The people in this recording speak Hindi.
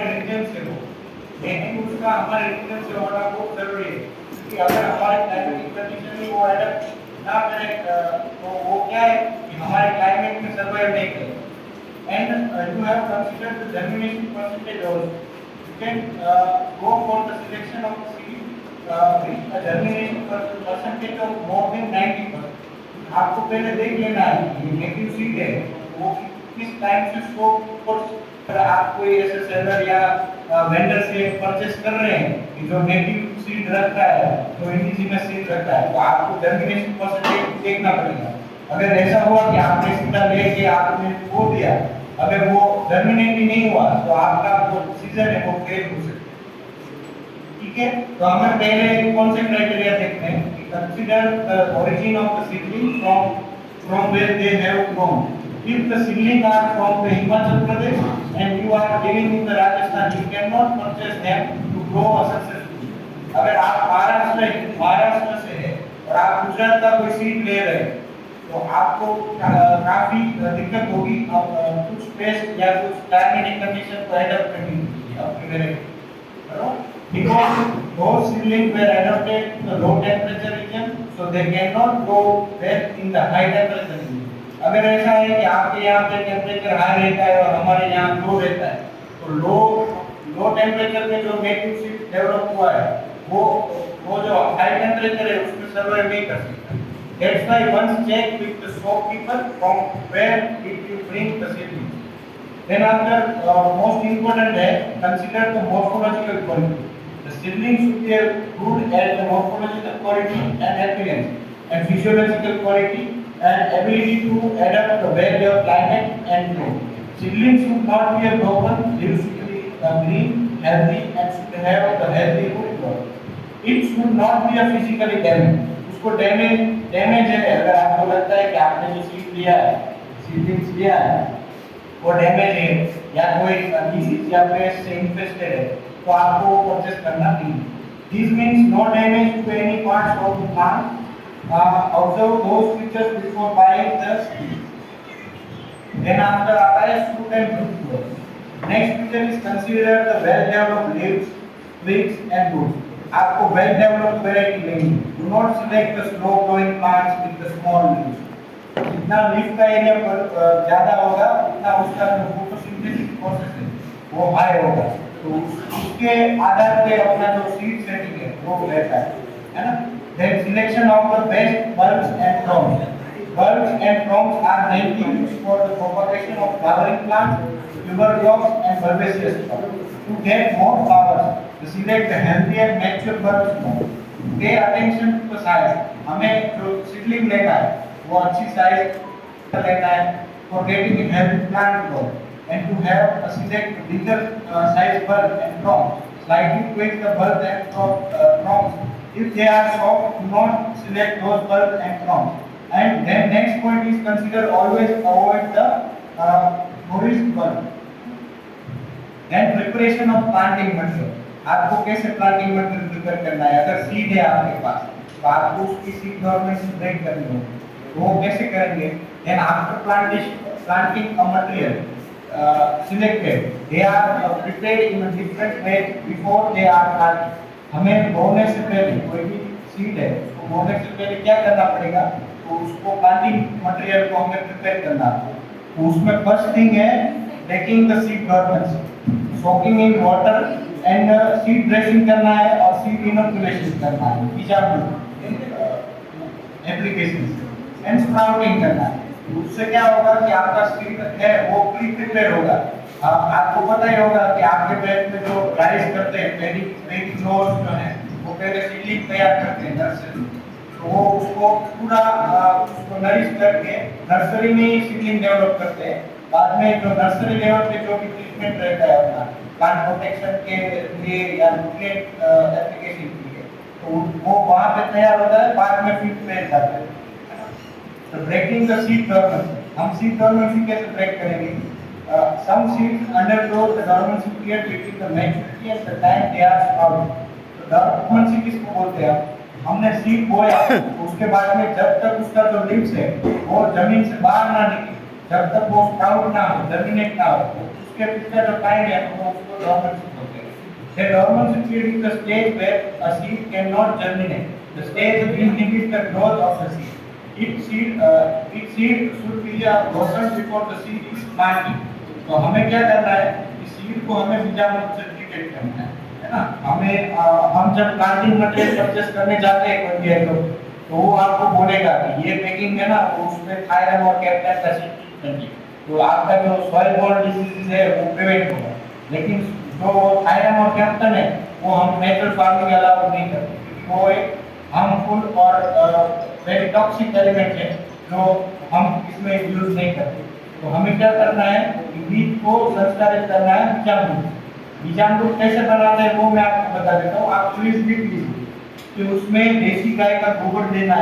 रीजन से हो, लेकिन उसका हमारे रीजन से होना बहुत जरूरी है, क्योंकि अगर हमारे क्लाइमेटिक कंडीशन में वो एडप्ट ना करे तो वो क्या है कि हमारे क्लाइमेट में सर्वाइव नहीं करेगा। And you have considered the germination percentage also. You can go for the selection of the seed with a germination percentage of more than 90%. आपको पहले देख लेना है कि नेटिव सीड है वो किस टाइम से उसको, अगर आप कोई ऐसे सेलर या वेंडर से परचेस कर रहे हैं कि जो नेटिव सीड रखता है, जो इंडिजिनस सीड रखता है, तो आपको जर्मिनेशन परसेंटेज देखना पड़ेगा। अगर ऐसा हुआ कि आपने सीधा लेके आपने बो दिया, अगर वो जर्मिनेट ही नहीं हुआ तो आपका जो सीजन है वो फेल हो सकता है। ठीक है, तो हमें पहले कौन से क्राइटेरिया देखते हैं कि consider the origin of the seedling from where they have grown. If the seedling are from the Himachal Pradesh and you are living in the Rajasthan, you cannot purchase them to grow a successful। अगर आप महाराष्ट्र से है और आप गुजरात का कोई सीड ले रहे हैं तो आपको काफी दिक्कत होगी कुछ पेस्ट या कुछ क्लाइमेटिक कंडीशन को एडॉप्ट करने के लिए अपने variety, because those seedlings were adapted to the low temperature region, so they cannot grow well in the high temperature region। अगर ऐसा है कि आपके यहाँ पे टेम्परेचर हाई रहता है और हमारे यहाँ लो रहता है, तो लो टेम्परेचर में जो नेटिव सीड डेवलप हुआ है वो जो हाई टेम्परेचर है उसमें सर्वाइव नहीं कर सकता। That's why once check with the shopkeeper from where did you bring the seedlings। Then after most important है consider the morphological quality। The seedlings should be good at the morphological quality and appearance and physiological quality and ability to adapt the weather, climate and grow। Seedlings should not be a broken, leaves should be green, healthy and should have the healthy root growth। It should not be a physically damaged। उसको डैमेज है, अगर आपको लगता है कि आपने जो सीड लिया है, सीडलिंग्स लिया है वो डैमेज है या कोई डिसीज या पेस्ट से इन्फेस्टेड है, तो आपको परचेस करना नहीं। This means no damage to any parts of the plant। Observe those features before buying the seed। Then after आता है fruit and fruit growth। Next feature is consider the well developed leaves, twigs and roots। आपको well developed variety लेनी है। Do not select the slow growing plants with the small leaves। जितना लीफ का एरिया पर ज्यादा होगा उतना उसका जो फोटोसिंथेसिस प्रोसेस है वो हाई होगा, तो उसके आधार पे अपना जो सीड सेटिंग है वो रहता है ना। Then selection of the best bulbs and fronds। Bulbs and fronds are mainly used for the propagation of flowering plants, tuber crops and bulbaceous crops। To get more flowers, select the healthier mature bulbs more। Pay attention to the size। हमें जो सीडलिंग लेना है वो अच्छी साइज लेना है for getting a healthy plant growth and to have a select bigger size bulb and fronds। Slightly tweak the bulb and fronds if they are soft, do not select those bulbs and fronds। And then next point is consider always avoid the nourished bulb। Then preparation of planting material। आपको कैसे प्लांटिंग मटेरियल प्रिपेयर करना है। अगर सीड है आपके पास तो आपको उसकी सीड गवर्नमेंट से ब्रेक करनी होगी, तो वो कैसे करेंगे। Then after planting a material selected, they are prepared in a different way before they are planted। हमें बोने से पहले कोई भी सीड है उसको बोने से पहले क्या करना पड़ेगा, तो उसको प्लांटिंग मटेरियल को हमें प्रिपेयर करना है। तो उसमें फर्स्ट थिंग है taking the seed government, soaking in water and seed dressing करना है और सीड इनोकुलेशन करना है, एप्लीकेशन एंड स्प्राउटिंग करना है। उससे क्या होगा कि आपका सीड है वो प्री प्रिपेयर होगा। आपको पता ही होगा कि आपके पेड़ में जो राइज करते हैं पेडी ग्रोअर्स जो है वो पहले सीडलिंग तैयार करते हैं नर्सरी, तो वो उसको पूरा उसको नरिश करके नर्सरी में ही सीडलिंग डेवलप करते हैं। बाद में जो नर्सरी लेवल पे जो भी ट्रीटमेंट रहता है अपना प्लांट प्रोटेक्शन के लिए या न्यूट्रिएंट एप्लीकेशन के लिए, तो वो वहाँ पे तैयार होता है, बाद में फील्ड में जाता है। तो ब्रेकिंग द सीड डॉर्मेंसी, हम सीड डॉर्मेंसी कैसे ब्रेक करेंगे। Some seeds undergo the dormancy period between the maturity and the time they are sprouted। तो dormancy किसको बोलते हैं। हमने सीड बोया उसके बाद में जब तक उसका जो लीव्स है वो जमीन से बाहर ना निकले, जब तक वो स्प्राउट ना हो, जर्मिनेट ना हो, उसके पीछे जो टाइम है वो उसको उसको dormant seed बोलते हैं. The dormant seed is the stage where a seed cannot germinate. The stage will inhibit the growth of the seed. Its seed should be blossomed before the seed is planted. तो हमें क्या करना है कि सीड को हमें बीजाणु से ट्रीट करना है ना. हम जब प्लांटिंग मटेरियल परचेस करने जाते हैं कोई भी लोग, तो वो आपको बोलेगा कि ये पैकिंग है ना, वो उसमें थायरम और कैप्टन का सीड चाहिए, तो आपका जो सॉइल बॉर्न डिजीज है वो प्रिवेंट होगा. लेकिन जो थायरम और कैप्टन है वो हम नेचुरल फार्मिंग अलाउ नहीं करते, क्योंकि वो एक हार्मफुल और वेरी टॉक्सिक एलिमेंट है जो हम इसमें यूज नहीं करते. तो हमें क्या करना है कि बीज को संस्कारित करना है बीजाणु. बीजाणु कैसे बनाते हैं वो मैं आपको बता देता हूँ. आप प्लीज लिख लीजिए कि उसमें देसी गाय का गोबर देना है.